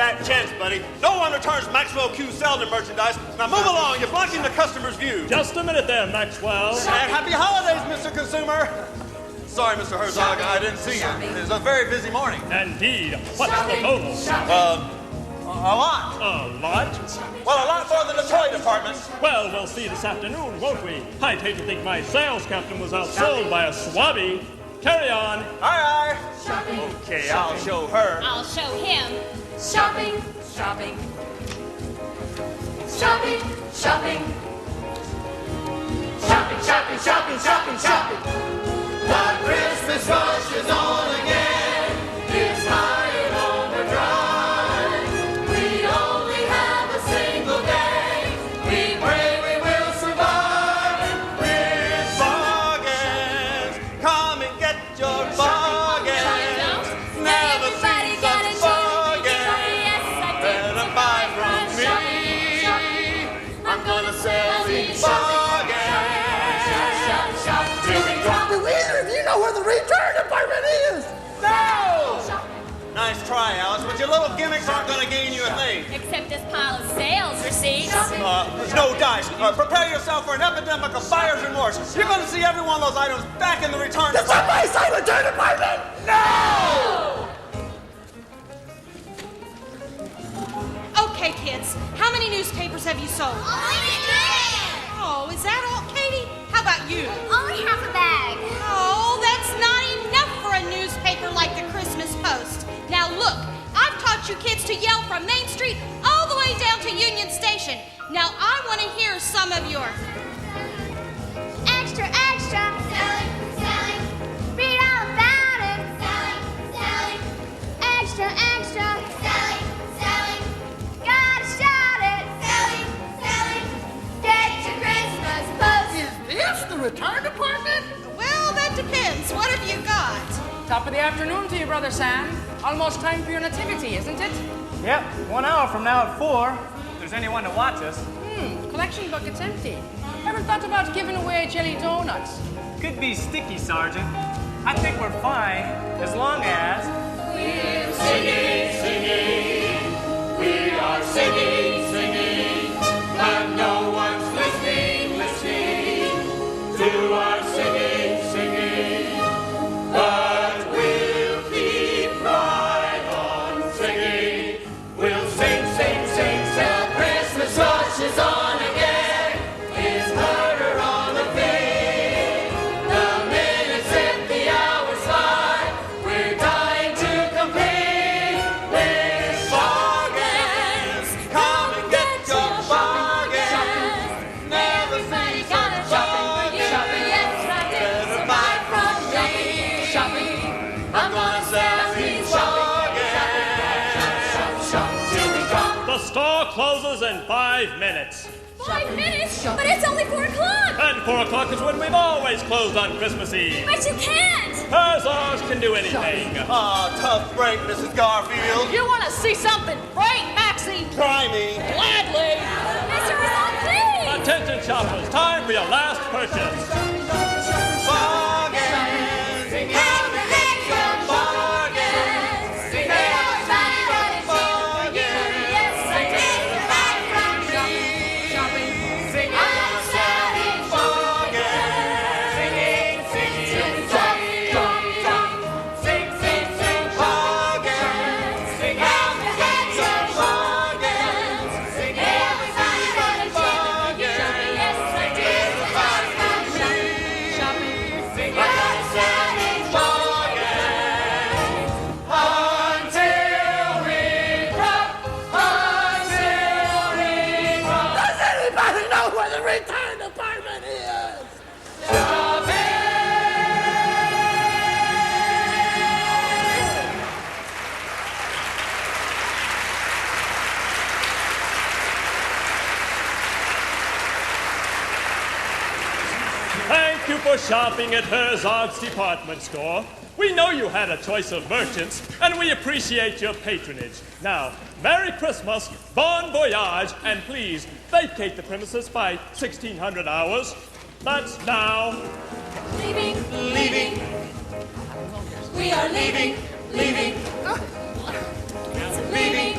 fat chance, buddy. No one returns Maxwell Q. Selden merchandise. Now move along. You're blocking the customer's view. Just a minute there, Maxwell. And happy holidays, Mr. Consumer. Sorry, Mr. Herzog, I didn't see you. It was a very busy morning. Indeed. What's the total? A lot. A lot? Well, a lot more than the toy department. Well, we'll see this afternoon, won't we? I'd hate to think my sales captain was outsold by a swabby. Carry on. Aye, aye. Shopping. Okay, I'll show her. I'll show him. Shopping. Shopping. Shopping. Shopping. Shopping, shopping, shopping, shopping, shopping. The Christmas rush is on again. It's high and overdrive. We only have a single day. We pray we will survive. With bargains, come and get your bargains. Never see such bargains. Better buy from me. I'm gonna sell these bargains. Do either of you know where the return department is? No! Nice try, Alice, but your little gimmicks aren't going to gain you a thing. Except this pile of sales receipts. There's no dice. Prepare yourself for an epidemic of buyer's remorse. You're going to see every one of those items back in the return Did somebody say return department? No! Okay, kids, how many newspapers have you sold? Oh, is that all, Katie? How about you? Only half a bag. Oh, that's not enough for a newspaper like the Christmas Post. Now look, I've taught you kids to yell from Main Street all the way down to Union Station. Now I want to hear some of your Extra, extra. Selling, selling. Read all about it. Selling, selling. Extra, extra. Selling, selling. Gotta shout it. Selling, selling. Get your Christmas Post. Is this the return department? well, that depends. What have you got? Top of the afternoon to you, Brother Sam. Almost time for your nativity, isn't it? Yep, 1 hour from now at 4. If there's anyone to watch us. Collection bucket's empty. Ever thought about giving away jelly donuts? Could be sticky, Sergeant. I think we're fine, as long as... We're singing, singing. We are singing, singing. But no one's listening, listening to our singing, singing. But we'll keep right on singing. We'll sing, sing, sing, till Christmas rush is on again. It's murder on the beat. The minutes and the hours fly. We're dying to compete with bargains. Come and get your bargains. Never see such bargains. Better buy from me. I'm gonna sell these bargains. Till we drop. The store closes in 5 minutes. 5 minutes? But it's only 4 o'clock. And 4 o'clock is when we've always closed on Christmas Eve. But you can't. Herzog can do anything. Tough break, Mrs. Garfield. You want to see something great, Maxie? Try me. Gladly. Mr. Herzog, please. Attention shoppers, time for your last purchase. Bargains. Come and get your bargains. Bargains. Yes, I did. Buy from me. I'm gonna sell these bargains. Singing, singing, till we drop. Sing, sing, sing, bargains. Sing out and get your bargains. Sing everybody got a bargain. Yes, I did. Buy from me. Sing out and sell these bargains. Until we drop. Until we drop. Does anybody know where the return department is? Thank you for shopping at Herzog's department store. We know you had a choice of merchants, and we appreciate your patronage. Now, Merry Christmas, Bon Voyage, and please vacate the premises by 1600 hours. That's now. Leaving. Leaving. We are leaving. Leaving. Leaving.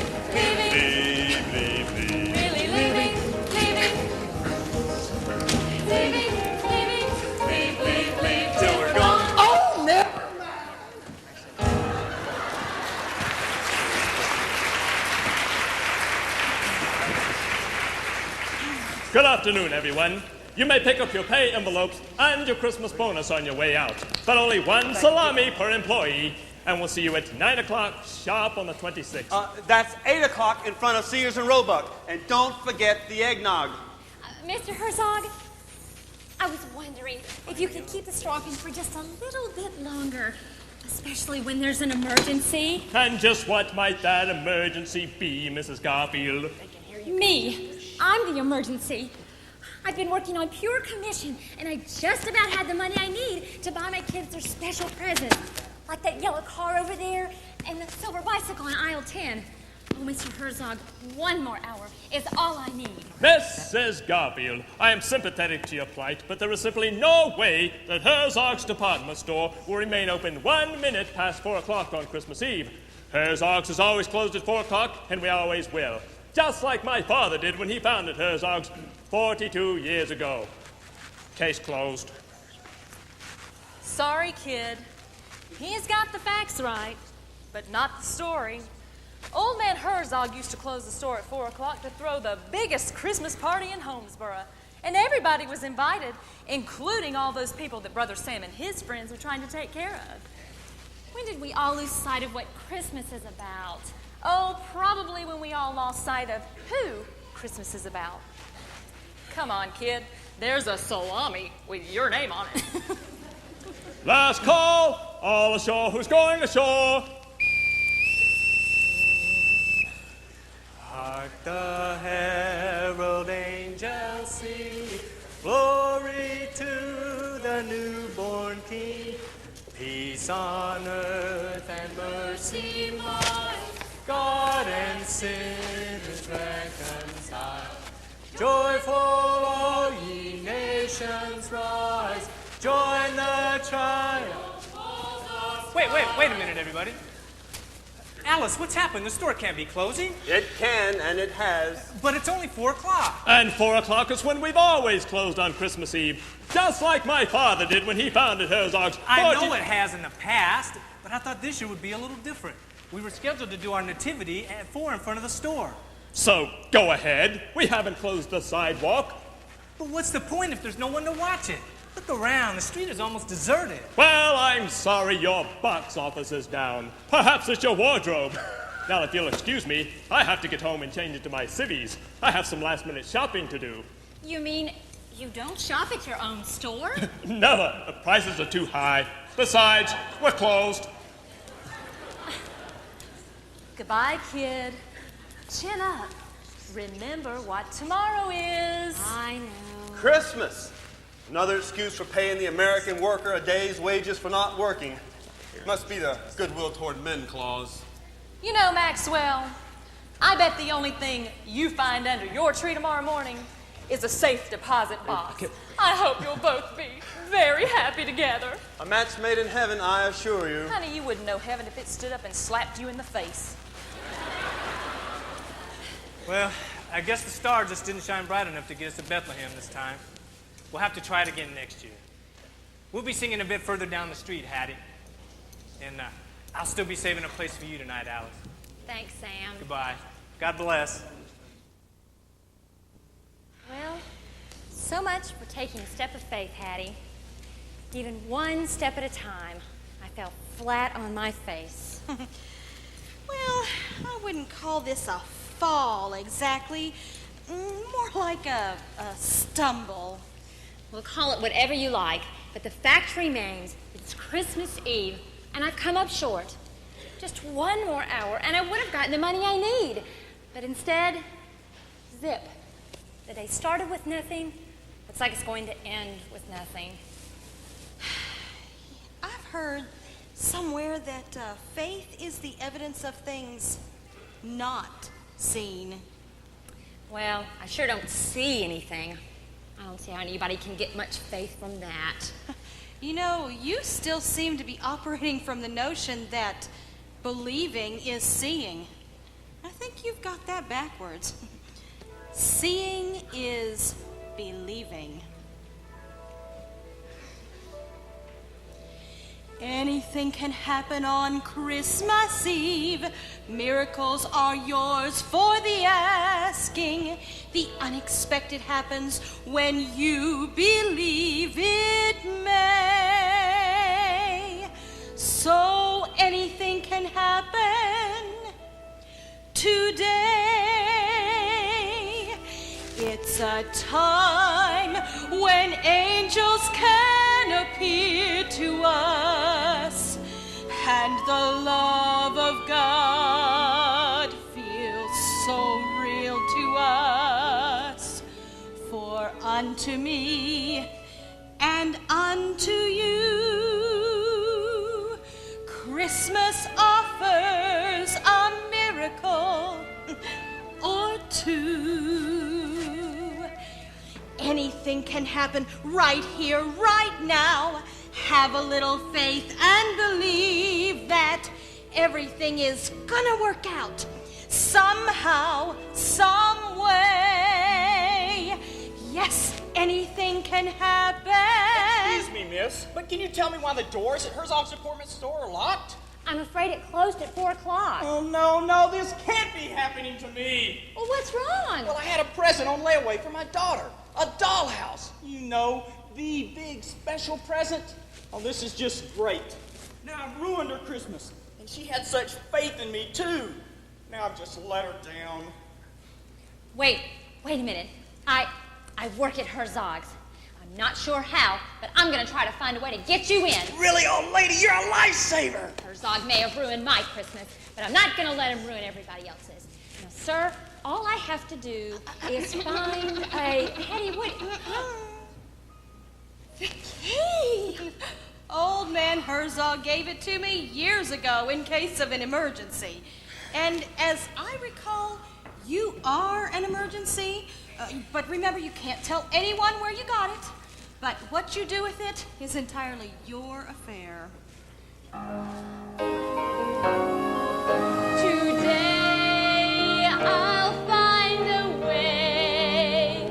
Good afternoon, everyone. You may pick up your pay envelopes and your Christmas bonus on your way out, but only one salami per employee, and we'll see you at 9 o'clock sharp on the 26th. That's 8 o'clock in front of Sears and Roebuck. And don't forget the eggnog. Mr. Herzog, I was wondering if you could keep the store open for just a little bit longer, especially when there's an emergency. And just what might that emergency be, Mrs. Garfield? Me. I'm the emergency. I've been working on pure commission, and I just about had the money I need to buy my kids their special presents, like that yellow car over there and the silver bicycle on aisle 10. Oh, Mr. Herzog, one more hour is all I need. Mrs. Garfield, I am sympathetic to your plight, but there is simply no way that Herzog's department store will remain open 1 minute past 4 o'clock on Christmas Eve. Herzog's is always closed at 4 o'clock, and we always will. Just like my father did when he founded Herzog's 42 years ago. Case closed. Sorry, kid. He's got the facts right, but not the story. Old man Herzog used to close the store at 4 o'clock to throw the biggest Christmas party in Holmesboro. And everybody was invited, including all those people that Brother Sam and his friends were trying to take care of. When did we all lose sight of what Christmas is about? Oh, probably when we all lost sight of who Christmas is about. Come on, kid. There's a salami with your name on it. Last call! All ashore who's going ashore! Hark the herald angels sing, glory to the newborn King. Peace on earth and mercy mild, God and sinners reconciled. Joyful all ye nations rise, join the triumph. Wait a minute, everybody. Alice, what's happened? The store can't be closing. It can, and it has. But it's only 4 o'clock. And 4 o'clock is when we've always closed on Christmas Eve, just like my father did when he founded Herzog's. I know it has in the past, but I thought this year would be a little different. We were scheduled to do our nativity at 4 in front of the store. So go ahead. We haven't closed the sidewalk. But what's the point if there's no one to watch it? Look around. The street is almost deserted. Well, I'm sorry your box office is down. Perhaps it's your wardrobe. Now, if you'll excuse me, I have to get home and change into my civvies. I have some last-minute shopping to do. You mean you don't shop at your own store? Never. The prices are too high. Besides, we're closed. Goodbye, kid. Chin up. Remember what tomorrow is. I know. Christmas. Another excuse for paying the American worker a day's wages for not working. Must be the goodwill toward men clause. You know, Maxwell, I bet the only thing you find under your tree tomorrow morning is a safe deposit box. I hope you'll both be very happy together. A match made in heaven, I assure you. Honey, you wouldn't know heaven if it stood up and slapped you in the face. Well, I guess the star just didn't shine bright enough to get us to Bethlehem this time. We'll have to try it again next year. We'll be singing a bit further down the street, Hattie. And I'll still be saving a place for you tonight, Alice. Thanks, Sam. Goodbye. God bless. Well, so much for taking a step of faith, Hattie. Even one step at a time, I fell flat on my face. Well, I wouldn't call this a fall exactly. More like a stumble. Well, call it whatever you like, but the fact remains it's Christmas Eve, and I've come up short. Just one more hour, and I would have gotten the money I need. But instead, zip. The day started with nothing. Looks like it's going to end with nothing. I've heard somewhere that faith is the evidence of things not seen. Well, I sure don't see anything. I don't see how anybody can get much faith from that. You know, you still seem to be operating from the notion that believing is seeing. I think you've got that backwards. Seeing is believing. Anything Anything can happen on Christmas Eve. Miracles are yours for the asking. The unexpected happens when you believe it may. So anything can happen today. It's a time when angels can appear to us, and the love of God feels so real to us. For unto me and unto you, Christmas offers a miracle or two. Anything can happen right here, right now. Have a little faith and believe that everything is gonna work out somehow, some way. Yes, anything can happen. Excuse me, miss, but can you tell me why the doors at Herzog's department store are locked? I'm afraid it closed at 4 o'clock. Oh, no, this can't be happening to me. Well, what's wrong? Well, I had a present on layaway for my daughter. A dollhouse. You know, the big special present. Oh, this is just great. Now I've ruined her Christmas. And she had such faith in me, too. Now I've just let her down. Wait a minute. I work at Herzog's. I'm not sure how, but I'm gonna try to find a way to get you in. Really, old lady, you're a lifesaver. Herzog may have ruined my Christmas, but I'm not gonna let him ruin everybody else's. Now, sir, all I have to do is find a... Hetty, what... The key! Old man Herzog gave it to me years ago in case of an emergency. And as I recall, you are an emergency. But remember, you can't tell anyone where you got it. But what you do with it is entirely your affair. Today I'll find a way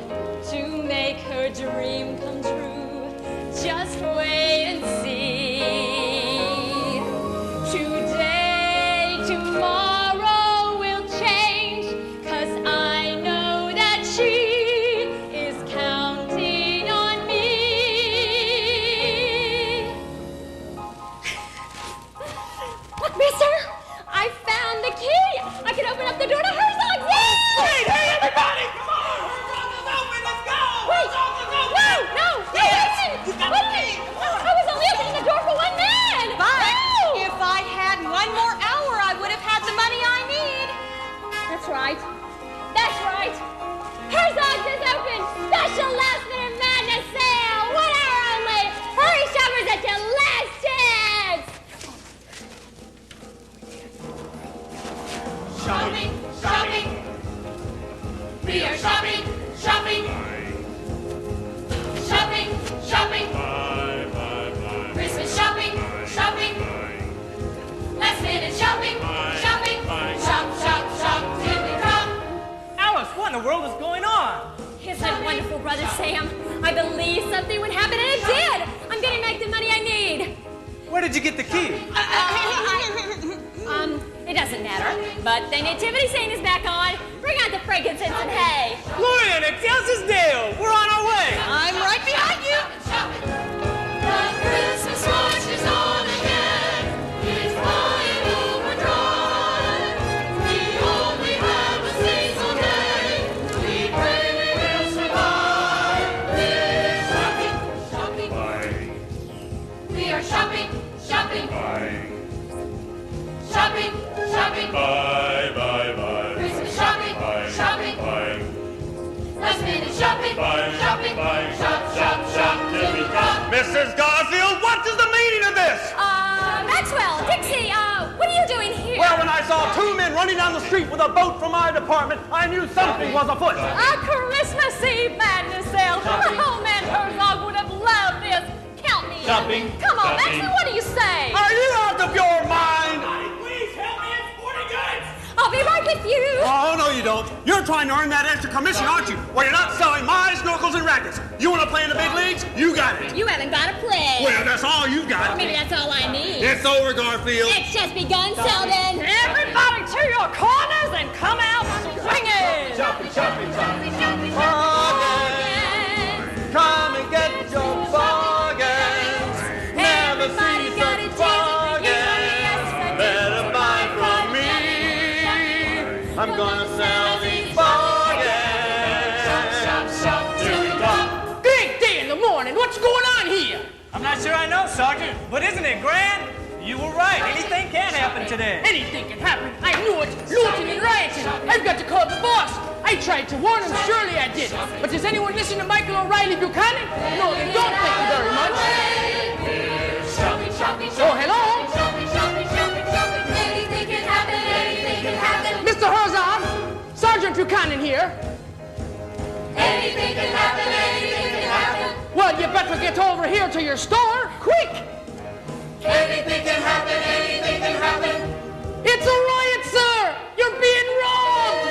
to make her dream come true. Just wait and see. Today, tomorrow will change, 'cause I know that she is counting on me. Look, mister, I found the key. I can open up the door to Herzog's. Yay! Wait, hey, everybody, come on! Herzog is open, let's go! Wait, Herzog is open! no, listen! You got the key, come on! I was only opening the door for one man! But No! if I had one more hour, I would have had the money I need. That's right. That's right. Herzog's is open! Special last minute madness sale! 1 hour only! Hurry, shoppers, at your last chance! Shopping, shopping. We are shopping, shopping. Shopping, shopping. Christmas shopping, shopping. Last minute shopping, shopping. Shop, shop, shop till we drop. Alice, what in the world is going on? Isn't it wonderful, Brother Sam? I believed something would happen, and it did! I'm gonna make the money I need. Where did you get the key? It doesn't matter, but the nativity scene is back on. Bring out the frankincense and hay. Gloria, Excelsis Deo! We're on our way! I'm right behind you. The Christmas watch is on again. It's flying overdrive. We only have a single day. We pray we will survive. We're shopping, shopping. We are shopping, shopping. Shopping, shopping. Christmas shopping, shopping. Last minute shopping, shopping. Shop, shop, shop till we drop. Mrs. Garfield, what is the meaning of this? Maxwell, Dixie, what are you doing here? Well, when I saw two men running down the street with a boat from our department, I knew something was afoot. A Christmas Eve madness sale. Oh, man, Herzog would have loved this. Count me in. Shopping, Come on, shopping. Maxie, what do you say? Are you out of your mind? Please help me, it's sporting goods! I'll be right with you. Oh, no, you don't. You're trying to earn that extra commission, aren't you? Well, you're not selling my snorkels and rackets. You want to play in the big leagues? You You got it. You haven't got a play. Well, that's all you got. Maybe that's all I need. It's over, Garfield. It's just begun, Selden. Everybody to your corners and come out swinging. Bargains. Come and get your bargains. Never see such bargains. Better buy from me. I'm gonna sell these bargains. Big day in the morning. What's going on here? I'm not sure I know, Sergeant, but isn't it grand? You were right. Anything can happen today. Anything can happen. I knew it. Looting and rioting. I've got to call the boss. I tried to warn him. Surely I did. But does anyone listen to Michael O'Reilly Buchanan? No, they don't. Thank you very much. Oh, hello. Anything can happen, anything can happen. Mr. Herzog, Sergeant Buchanan here. Anything can happen, anything can happen. Well, you better get over here to your store, quick. Anything can happen, anything can happen. It's a riot, sir. You're being wrong.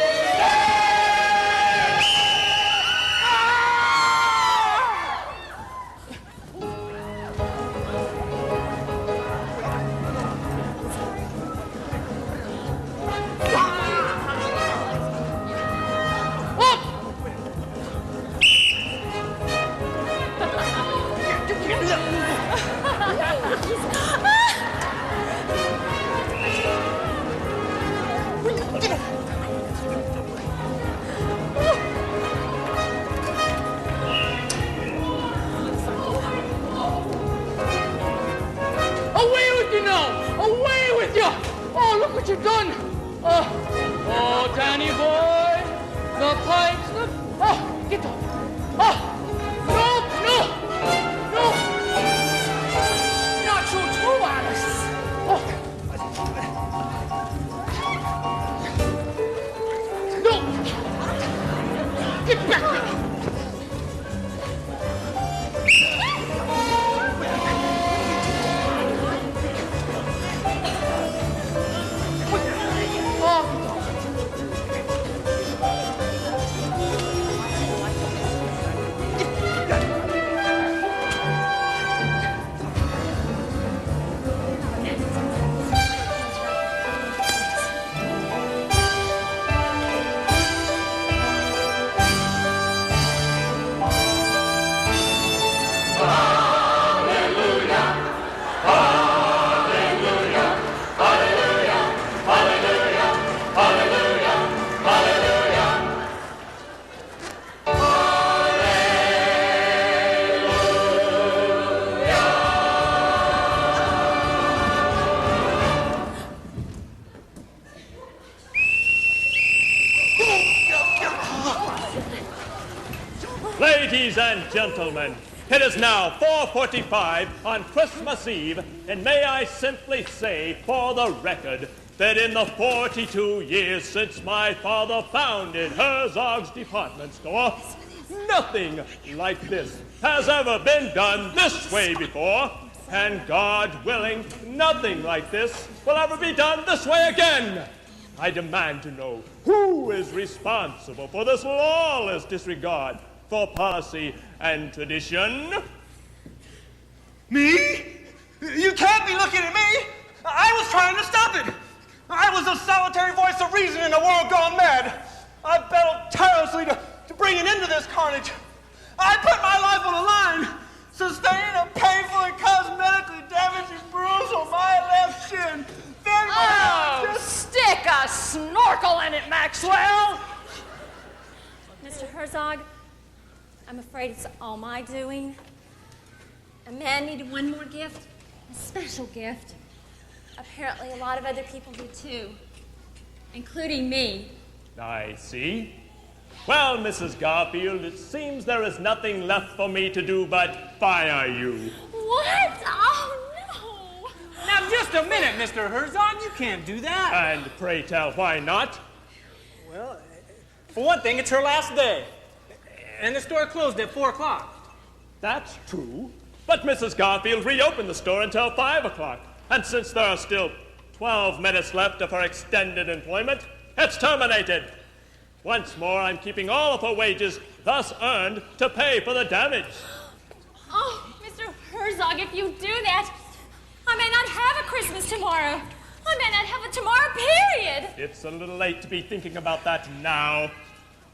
Away with you now! Away with you! Oh, look what you've done! Oh, Danny boy! The pipes, the... Oh, get up! Oh! No! Not you too, Alice! Oh! No! Get back! Ladies and gentlemen, it is now 4:45 on Christmas Eve, and may I simply say for the record that in the 42 years since my father founded Herzog's department store, nothing like this has ever been done this way before, and God willing, nothing like this will ever be done this way again. I demand to know who is responsible for this lawless disregard for policy and tradition. Me? You can't be looking at me. I was trying to stop it. I was the solitary voice of reason in a world gone mad. I battled tirelessly to bring an end to this carnage. I put my life on the line, sustaining a painful and cosmetically damaging bruise on my left shin. Then Stick a snorkel in it, Maxwell! Mr. Herzog, I'm afraid it's all my doing. A man needed one more gift, a special gift. Apparently a lot of other people do too, including me. I see. Well, Mrs. Garfield, it seems there is nothing left for me to do but fire you. What? Oh, no. Now, just a minute, Mr. Herzog. You can't do that. And pray tell, why not? Well, for one thing, it's her last day. And the store closed at 4 o'clock. That's true. But Mrs. Garfield reopened the store until 5 o'clock. And since there are still 12 minutes left of her extended employment, it's terminated. Once more, I'm keeping all of her wages thus earned to pay for the damage. Oh, Herzog, if you do that, I may not have a Christmas tomorrow. I may not have a tomorrow, period. It's a little late to be thinking about that now.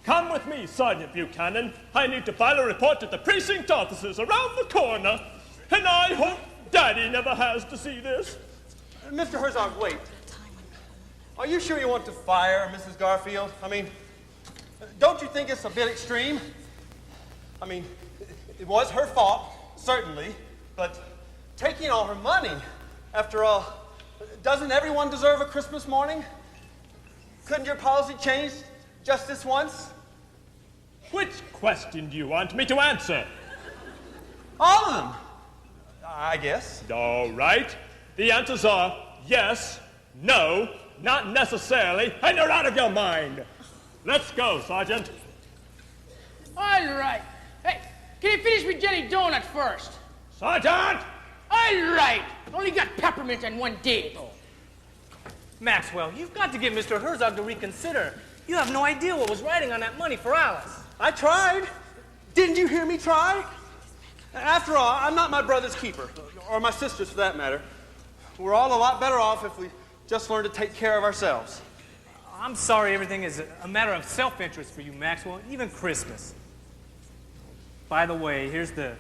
Come with me, Sergeant Buchanan. I need to file a report to the precinct officers around the corner. And I hope Daddy never has to see this. Mr. Herzog, wait. Are you sure you want to fire Mrs. Garfield? I mean, don't you think it's a bit extreme? I mean, it was her fault, certainly, but taking all her money, after all, doesn't everyone deserve a Christmas morning? Couldn't your policy change just this once? Which question do you want me to answer? All of them, I guess. All right. The answers are yes, no, not necessarily, and you're out of your mind. Let's go, Sergeant. All right. Hey, can you finish with jelly donut first? Sergeant! All right. Only got peppermint and one date. Maxwell, you've got to get Mr. Herzog to reconsider. You have no idea what was riding on that money for Alice. I tried. Didn't you hear me try? After all, I'm not my brother's keeper, or my sister's for that matter. We're all a lot better off if we just learn to take care of ourselves. I'm sorry everything is a matter of self-interest for you, Maxwell, even Christmas. By the way, here's the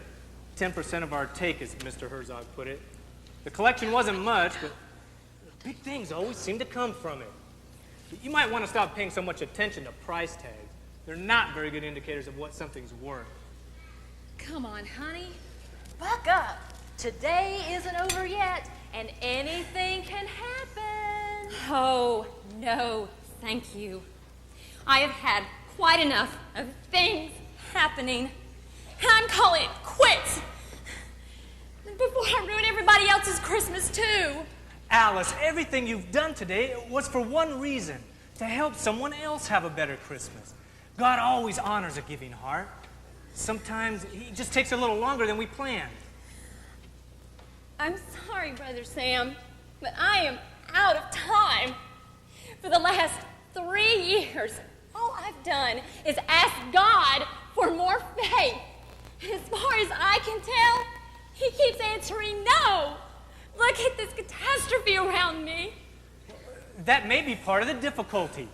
10% of our take, as Mr. Herzog put it. The collection wasn't much, but big things always seem to come from it. You might want to stop paying so much attention to price tags. They're not very good indicators of what something's worth. Come on, honey. Buck up. Today isn't over yet, and anything can happen. Oh, no, thank you. I have had quite enough of things happening. I'm calling it quits. Before I ruin everybody else's Christmas, too. Alice, everything you've done today was for one reason, to help someone else have a better Christmas. God always honors a giving heart. Sometimes he just takes a little longer than we planned. I'm sorry, Brother Sam, but I am out of time. For the last 3 years, all I've done is ask God for more faith. As far as I can tell, he keeps answering no. Look at this catastrophe around me. That may be part of the difficulty.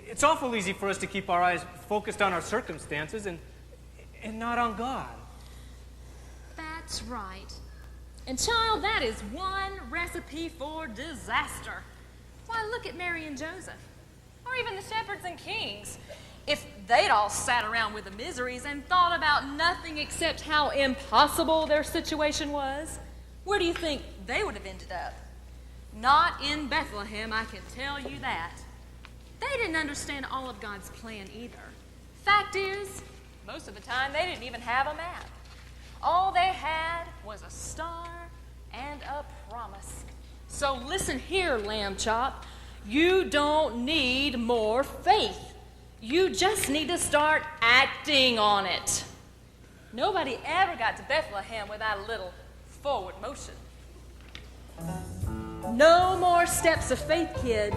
It's awful easy for us to keep our eyes focused on our circumstances and not on God. That's right. And child, that is one recipe for disaster. Why, look at Mary and Joseph, or even the shepherds and kings. If they'd all sat around with the miseries and thought about nothing except how impossible their situation was, where do you think they would have ended up? Not in Bethlehem, I can tell you that. They didn't understand all of God's plan either. Fact is, most of the time they didn't even have a map. All they had was a star and a promise. So listen here, Lamb Chop. You don't need more faith. You just need to start acting on it. Nobody ever got to Bethlehem without a little forward motion. No more steps of faith, kid.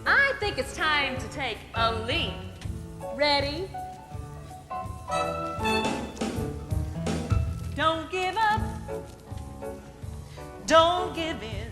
I think it's time to take a leap. Ready? Don't give up. Don't give in.